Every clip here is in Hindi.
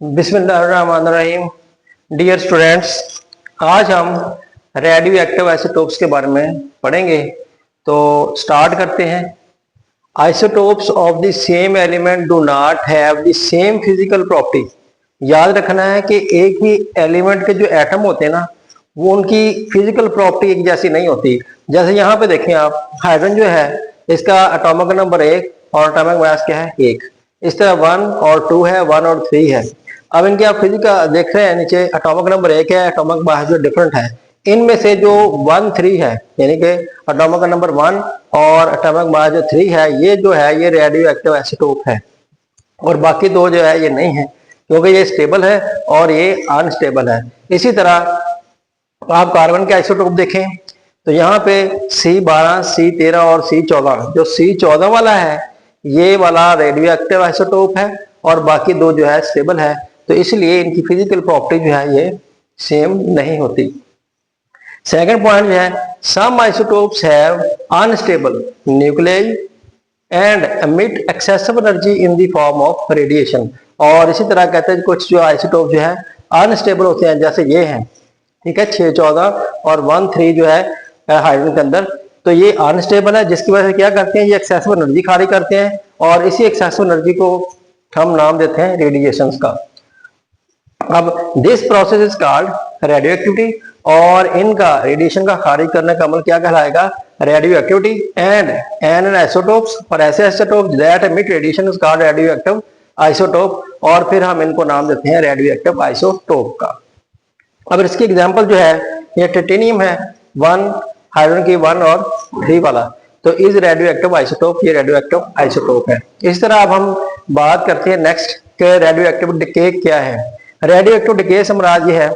बिस्मिल्लाहिर्रहमानिर्रहीम। डियर स्टूडेंट्स, आज हम रेडियो एक्टिव आइसोटोप्स के बारे में पढ़ेंगे। तो स्टार्ट करते हैं। Isotopes of the same element do not have the same physical property. याद रखना है कि एक ही एलिमेंट के जो एटम होते हैं ना, वो उनकी फिजिकल प्रॉपर्टी एक जैसी नहीं होती। जैसे यहाँ पे देखें आप, हाइड्रोजन जो है इसका एटॉमिक नंबर 1 और एटॉमिक मास क्या है 1। इस तरह 1 और 2 है, 1 और 3 है। अब इनके आप फिजिकल देख रहे हैं, नीचे एटॉमिक नंबर 1 है, एटॉमिक मास जो डिफरेंट है। इनमें से जो 1 3 है, यानी कि एटॉमिक नंबर 1 और एटॉमिक मास जो 3 है, ये जो है ये रेडियो एक्टिव आइसोटोप है। और बाकी दो जो है ये नहीं है, क्योंकि ये स्टेबल है और ये अनस्टेबल है। इसी तरह आप कार्बन के आइसोटोप देखें तो यहाँ पे C12, C13 और C14, जो C14 वाला है ये वाला रेडियो एक्टिव आइसोटोप है और बाकी दो जो है स्टेबल है। तो इसलिए इनकी फिजिकल प्रॉपर्टी जो है ये सेम नहीं होती। सेकंड पॉइंट जो है, some isotopes have unstable nuclei and emit excessive energy in the form of radiation. और इसी तरह कहते हैं कुछ जो आइसोटोप जो है अनस्टेबल होते हैं, जैसे ये हैं, ठीक है, 614 और 13 जो है हाइड्रोजन के अंदर। तो ये अनस्टेबल है, जिसकी वजह से क्या करते हैं, ये एक्सेसिव एनर्जी खाली करते हैं और इसी एक्सेसिव एनर्जी को हम नाम देते हैं रेडिएशंस का। अब this process is called radio activity, और इनका रेडिएशन का खारिज करने का अमल क्या कहलाएगा, radioactivity. And an isotopes, और ऐसे isotopes that emit radiation is called radioactive isotope, और फिर हम इनको नाम देते हैं रेडियो एक्टिव आइसोटोप का। अब इसकी एग्जांपल जो है ये टाइटेनियम है, 1 हाइड्रोजन की 1 और 3 वाला, तो इज रेडियो एक्टिव आइसोटोप, ये रेडियो एक्टिव आइसोटोप है। इस तरह अब हम बात करते हैं नेक्स्ट के रेडियो एक्टिव डिके क्या है। रेडियो एक्टिव डिके से मुराद ये है,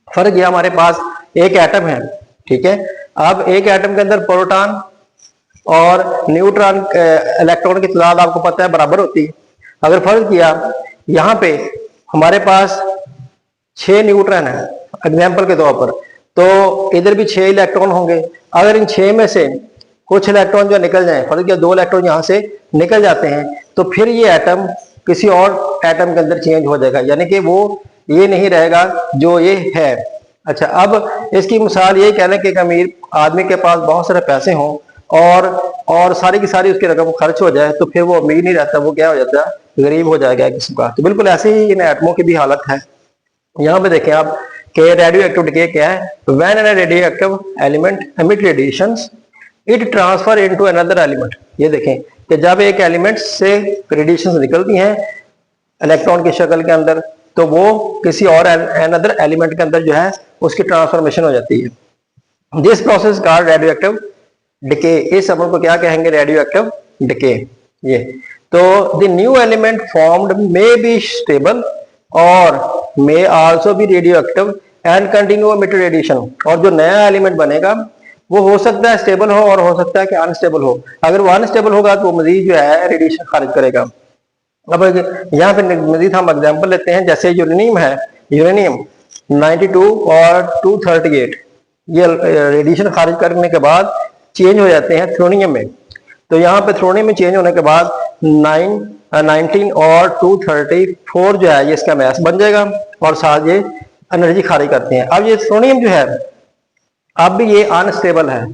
फर्क ये हमारे पास एक एटम है, ठीक है। अब एक एटम के अंदर प्रोटॉन और न्यूट्रॉन इलेक्ट्रॉन की तादाद आपको पता है बराबर होती है। अगर फर्क किया, यहाँ पे हमारे पास 6 न्यूट्रॉन है एग्जाम्पल के तौर पर, तो इधर भी 6 इलेक्ट्रॉन होंगे। अगर इन 6 में से कुछ इलेक्ट्रॉन जो निकल जाए, फर्क किया 2 इलेक्ट्रॉन यहाँ से निकल जाते हैं, तो फिर ये एटम किसी और एटम के अंदर चेंज हो जाएगा, यानी कि वो ये नहीं रहेगा जो ये है। अच्छा, अब इसकी मिसाल ये कहना कि एक अमीर आदमी के पास बहुत सारे पैसे हों और सारी की सारी उसकी रकम खर्च हो जाए, तो फिर वो अमीर नहीं रहता, वो क्या हो जाता है, गरीब हो जाएगा किसी का। तो बिल्कुल ऐसे ही इन एटमों की भी हालत है। यहाँ पे देखें आप कि रेडियो एक्टिव डिके क्या है। When an radio active element emit radiations it transfer into another element. ये देखें कि जब एक एलिमेंट से रेडिएशंस निकलती हैं इलेक्ट्रॉन की शक्ल के अंदर, तो वो किसी और अनदर एलिमेंट के अंदर जो है उसकी ट्रांसफॉर्मेशन हो जाती है। This process called radio active decay. इस अमल को क्या कहेंगे, रेडियो एक्टिव डिके। ये तो the new element formed may be stable और may also be radioactive and continue emit radiation. और जो नया एलिमेंट बनेगा वो हो सकता है स्टेबल हो और हो सकता है कि अनस्टेबल हो। अगर वो अनस्टेबल होगा तो मजीद जो है रेडिएशन खारिज करेगा। अब यहाँ पे मजीद हम एग्जांपल लेते हैं, जैसे यूरेनियम है, यूरेनियम 92 और 238, ये रेडिएशन खारिज करने के बाद चेंज हो जाते हैं थ्रोनियम में। तो यहाँ पे थ्रोनियम में चेंज होने के बाद 19 और 234 जो है ये इसका मैस बन जाएगा और साथ ये एनर्जी खारिज करते हैं। अब ये थ्रोनियम जो है अब भी ये अनस्टेबल है,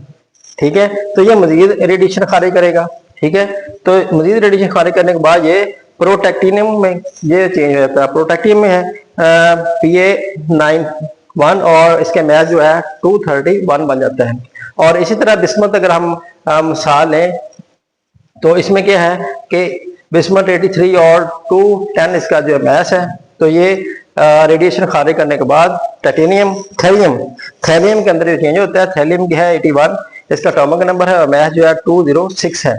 ठीक है, तो ये मजीद रेडिएशन खारिज करेगा, ठीक है। तो मजीद रेडिएशन खारिज करने के बाद ये प्रोटैक्टिनियम में ये चेंज हो जाता है। प्रोटैक्टिनियम में है Pa91 और इसके मैच जो है 231 बन जाता है। और इसी तरह बिस्मत अगर हम मिसाल लें तो इसमें क्या है कि बिस्मत 83 और 210 इसका जो मैच है, तो ये रेडिएशन खारिज करने के बाद टाइटेनियम थैलियम के अंदर चेंज होता है। थैलियम की है 81, इसका एटॉमिक नंबर है और मैच जो है 206 है,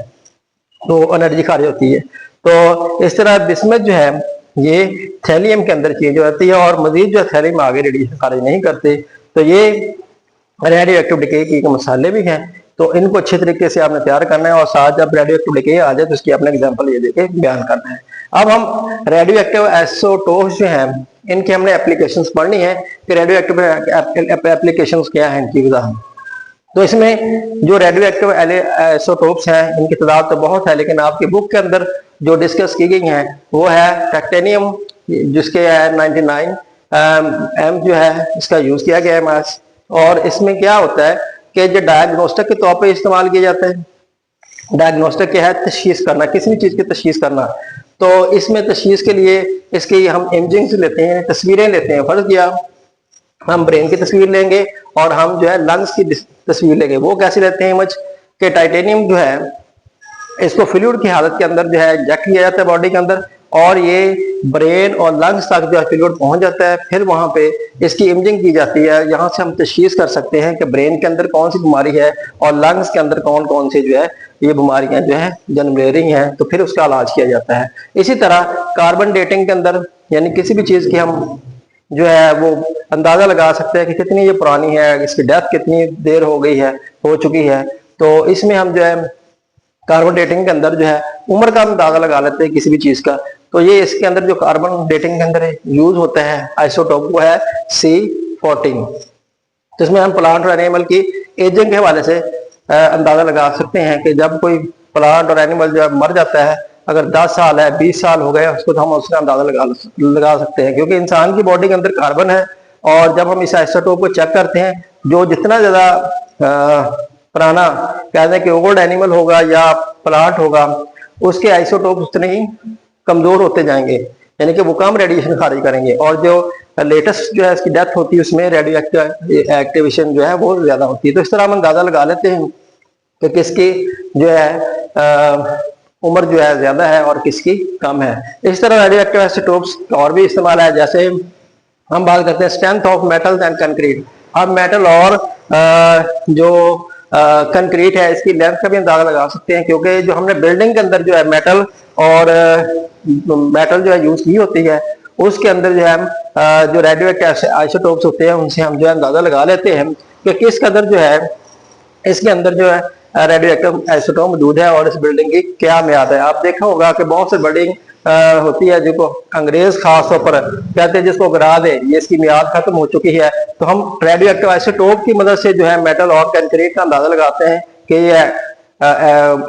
तो एनर्जी खारिज होती है। तो इस तरह बिस्मत जो है ये थैलियम के अंदर चेंज हो जाती है और मजीद जो थैलियम आगे रेडिएशन खारिज नहीं करते। तो ये रेडियो एक्टिव डिके की मसाले भी हैं, तो इनको अच्छे तरीके से आपने तैयार करना है और साथ जब रेडियो एक्टिव डिके आ जाए तो उसकी आपने एग्जांपल ये देके बयान करना है। अब हम रेडियो एक्टिव आइसोटोप्स जो हैं इनकी हमने एप्लीकेशंस पढ़नी है कि रेडियो एक्टिव एप्लीकेशंस क्या है, इनकी वजह। तो इसमें जो रेडियो एक्टिव आइसोटोप्स हैं इनकी तादाद तो बहुत है, लेकिन आपकी बुक के अंदर जो डिस्कस की गई हैं वो है टाइटेनियम, जिसके 99 एम जो है इसका यूज किया गया है मास। और इसमें क्या होता है कि जो डायग्नोस्टिक के तौर पे इस्तेमाल किया जाता है। डायग्नोस्टिक क्या है, तशखीस करना, किसी भी चीज की तशखीस करना। तो इसमें तशखीस के लिए इसकी हम इमेजिंग लेते हैं, तस्वीरें लेते हैं। फर्ज किया हम ब्रेन की तस्वीर लेंगे और हम जो है लंग्स की तस्वीर लेंगे। वो कैसे लेते हैं इमेज के टाइटेनियम जो है इसको फ्लूइड की हालत के अंदर जो है इंजेक्ट किया जाता है बॉडी के अंदर, और ये ब्रेन और लंग्स तक जो है फ्लूइड पहुंच जाता है। फिर वहां पे इसकी इमेजिंग की जाती है। यहाँ से हम तशखीस कर सकते हैं कि ब्रेन के अंदर कौन सी बीमारी है और लंग्स के अंदर कौन कौन सी जो है ये बीमारियां जो है जन्म ले रही हैं। तो फिर उसका इलाज किया जाता है। इसी तरह कार्बन डेटिंग के अंदर यानी किसी भी चीज की हम जो है वो अंदाजा लगा सकते हैं कि कितनी ये पुरानी है, इसकी डेथ कितनी देर हो गई है, हो चुकी है। तो इसमें हम जो है कार्बन डेटिंग के अंदर जो है उम्र का अंदाजा लगा लेते हैं किसी भी चीज का। तो ये इसके अंदर जो कार्बन डेटिंग के अंदर यूज होता है आइसोटोप वो है C14। तो इसमें हम प्लांट और एनिमल की एजिंग के हवाले से अंदाजा लगा सकते हैं कि जब कोई प्लांट और एनिमल जो मर जाता है, अगर 10 साल है, 20 साल हो गए उसको, तो हम उसका अंदाजा लगा सकते हैं। क्योंकि इंसान की बॉडी के अंदर कार्बन है, और जब हम इस आइसोटोप को चेक करते हैं, जो जितना ज्यादा पुराना कहते हैं कि ओल्ड एनिमल होगा या प्लांट होगा, उसके आइसोटोप उतने ही कमजोर होते जाएंगे, यानी कि वो कम रेडिएशन खारिज करेंगे। और जो लेटेस्ट जो है इसकी डेथ होती है उसमें रेडियो एक्टिवेशन जो है वो ज्यादा होती है। तो इस तरह हम अंदाजा लगा लेते हैं कि किसकी जो है उम्र जो है ज्यादा है और किसकी कम है। इस तरह रेडियो एक्टिव आइसोटोप्स और भी इस्तेमाल है। जैसे हम बात करते हैं strength of metal and concrete. अब मेटल और जो कंक्रीट है इसकी लेंथ का भी अंदाजा लगा सकते हैं, क्योंकि जो हमने बिल्डिंग के अंदर जो है मेटल और मेटल जो है यूज की होती है, उसके अंदर जो है जो रेडियो एक्टिव आइसोटोप्स होते हैं उनसे हम जो है अंदाजा लगा लेते हैं कि किस कदर जो है इसके अंदर जो है रेडियो एक्टिव आइसोटोप मौजूद है और इस बिल्डिंग की क्या मियाद है। आप देखा होगा कि बहुत से बिल्डिंग होती है जिसको अंग्रेज खास तौर पर कहते हैं जिसको गिरा दे, ये इसकी मियाद खत्म हो चुकी है। तो हम रेडियो एक्टिव आइसोटोप की मदद से जो है मेटल और कंक्रीट का अंदाजा लगाते हैं कि ये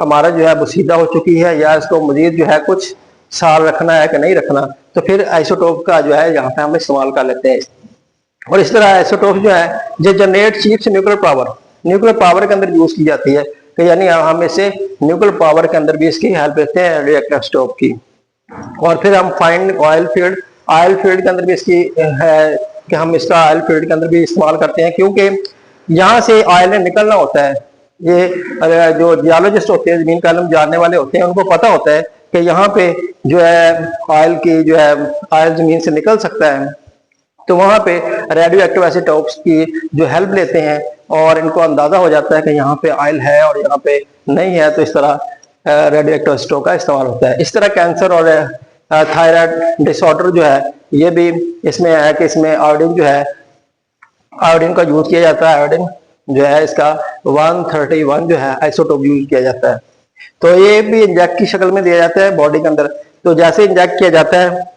हमारा जो है बुसीदा हो चुकी है या इसको मजीद जो है कुछ साल रखना है कि नहीं रखना। तो फिर आइसोटोप का जो है यहाँ पे हम इस्तेमाल कर लेते हैं। और इस तरह आइसोटोप जो है जो जनरेट चीफ से न्यूक्लियर पावर के अंदर यूज की जाती है, कि यानी हम इसे न्यूक्लियर पावर के अंदर भी इसकी हेल्प लेते हैं रेडियो एक्टिव आइसोटोप की। और फिर हम फाइंड ऑयल फील्ड के अंदर भी इसकी है कि हम इसका ऑयल फील्ड के अंदर भी इस्तेमाल करते हैं, क्योंकि यहाँ से ऑयल निकलना होता है। ये जो जियोलॉजिस्ट होते हैं, जमीन का इल्म जानने वाले होते हैं, उनको पता होता है कि यहाँ पे जो है ऑयल की जो है ऑयल जमीन से निकल सकता है। तो वहां पे रेडियो एक्टिव आइसोटोप्स की जो हेल्प लेते हैं और इनको अंदाजा हो जाता है कि यहाँ पे ऑयल है और यहाँ पे नहीं है। तो इस तरह रेडियो एक्टिव आइसोटोप का इस्तेमाल होता है। इस तरह कैंसर और थायराइड डिसऑर्डर जो है ये भी इसमें है कि इसमें आयोडीन जो है आयोडीन का यूज किया जाता है। आयोडीन जो है इसका 131 जो है आइसोटोप यूज किया जाता है। तो ये भी इंजेक्ट की शक्ल में दिया जाता है बॉडी के अंदर। तो जैसे इंजेक्ट किया जाता है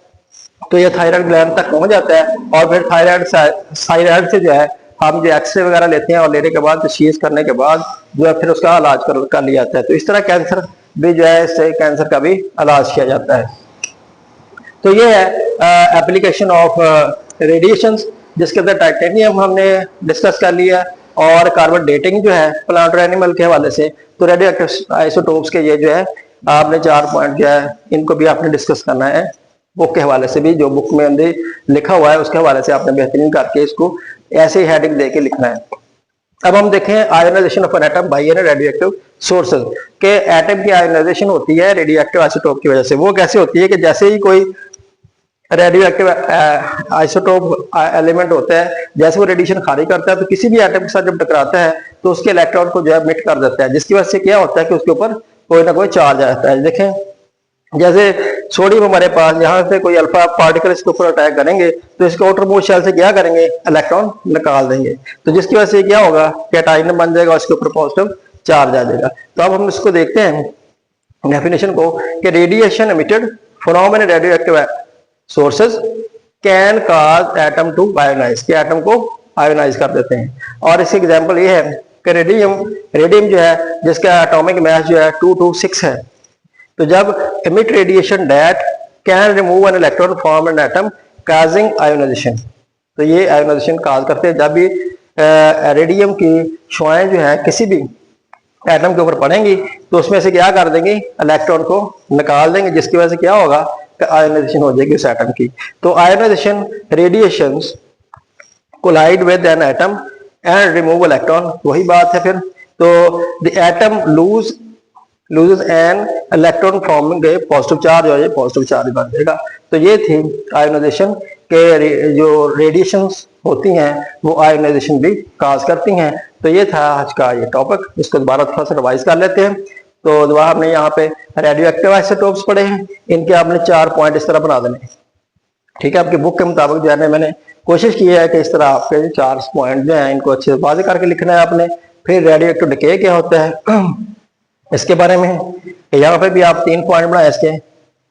तो ये थायराइड ग्लैंड तक पहुंच जाता है, और फिर थायराइड से जो है हम जो एक्सरे वगैरह लेते हैं और लेने के बाद तशखीस करने के बाद जो है फिर उसका इलाज कर लिया जाता है। तो इस तरह कैंसर भी जो है इससे कैंसर का भी इलाज किया जाता है। तो ये है एप्लीकेशन ऑफ रेडिएशन, जिसके अंदर टाइटेनियम हमने डिस्कस कर लिया और कार्बन डेटिंग जो है प्लांट और एनिमल के हवाले से। तो रेडियो एक्टिव आइसोटोप्स के ये जो है आपने 4 पॉइंट जो है इनको भी आपने डिस्कस करना है। बुक के हवाले से भी, जो बुक में अंदर लिखा हुआ है उसके हवाले से आपने बेहतरीन करके इसको ऐसे ही हेडिंग देके लिखना है। अब हम देखें ionisation of an atom by an radioactive sources, के एटम की आयोनाइजेशन होती है रेडियो एक्टिव आइसोटोप की वजह से। वो कैसे होती है कि जैसे ही कोई रेडियो एक्टिव आइसोटोप एलिमेंट होता है, जैसे वो रेडिएशन खारिज करता है तो किसी भी एटम के साथ जब टकराता है तो उसके इलेक्ट्रॉन को जो है मिट कर देता है, जिसकी वजह से क्या होता है कि उसके ऊपर कोई ना कोई चार्ज आ जाता है। देखें जैसे सोडियम हमारे पास, यहाँ से कोई अल्फा पार्टिकल इसके ऊपर अटैक करेंगे तो इसके आउटरमोस्ट शेल से क्या करेंगे, इलेक्ट्रॉन निकाल देंगे। तो जिसकी वजह से क्या होगा, कैटायन बन जाएगा, उसके ऊपर पॉजिटिव चार्ज आ जाएगा। तो अब हम इसको देखते हैं डेफिनेशन को कि radiation emitted from an radioactive sources can cause atom to ionise, के एटम को आयोनाइज कर देते हैं। और इसकी एग्जांपल ये है कि रेडियम जो है जिसका एटॉमिक मास जो है 226 है, तो जब emit radiation that can remove an electron from an atom causing ionisation. तो ये आयोनाइजेशन काज करते हैं। जब भी रेडियम की शुआएं जो है किसी भी एटम के ऊपर पड़ेंगी तो उसमें से क्या कर देंगे, इलेक्ट्रॉन को निकाल देंगे, जिसकी वजह से क्या होगा कि आयोनाइजेशन हो जाएगी उस एटम की। तो ionisation radiations collide with an atom and remove electron, वही बात है फिर। तो the atom loses an electron forming a positive charge, और ये पॉजिटिव चार्ज बन जाएगा। तो ये थी आयोनाइजेशन के जो रेडिएशंस होती हैं वो आयोनाइजेशन भी काज करती हैं। तो ये था आज का ये टॉपिक, इसको दोबारा थोड़ा सा रिवाइज कर लेते हैं। तो दोबारा हमने यहाँ पे रेडियो एक्टिव आइसोटोप्स पढ़े हैं, इनके आपने 4 पॉइंट इस तरह बना देने, ठीक है। आपकी बुक के मुताबिक जो है मैंने कोशिश की है कि इस तरह आपके 4 पॉइंट जो हैं इनको अच्छे से वाज़ेह करके लिखना है आपने। फिर रेडियो एक्टिव डिके क्या होता है इसके बारे में, यहाँ पे भी आप 3 पॉइंट बनाए इसके,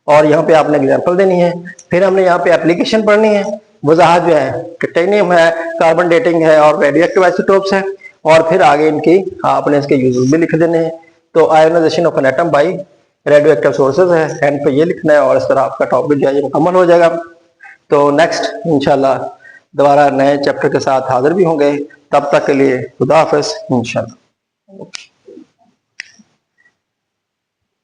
और यहाँ पे आपने एग्जांपल देनी है। फिर हमने यहाँ पे एप्लीकेशन पढ़नी है, वजाहत जो है टिटेनियम है, कार्बन डेटिंग है और रेडियो एक्टिव आइसोटोप्स है, और फिर आगे इनकी आपने इसके यूजेस भी लिख देने हैं। तो ionisation of an atom by radioactive sources है, एंड पे ये लिखना है, और इस तरह आपका टॉपिक जो है ये मुकम्मल हो जाएगा। तो नेक्स्ट इंशाल्लाह दोबारा नए चैप्टर के साथ हाजिर भी होंगे, तब तक के लिए खुदा हाफिज़ इंशाल्लाह।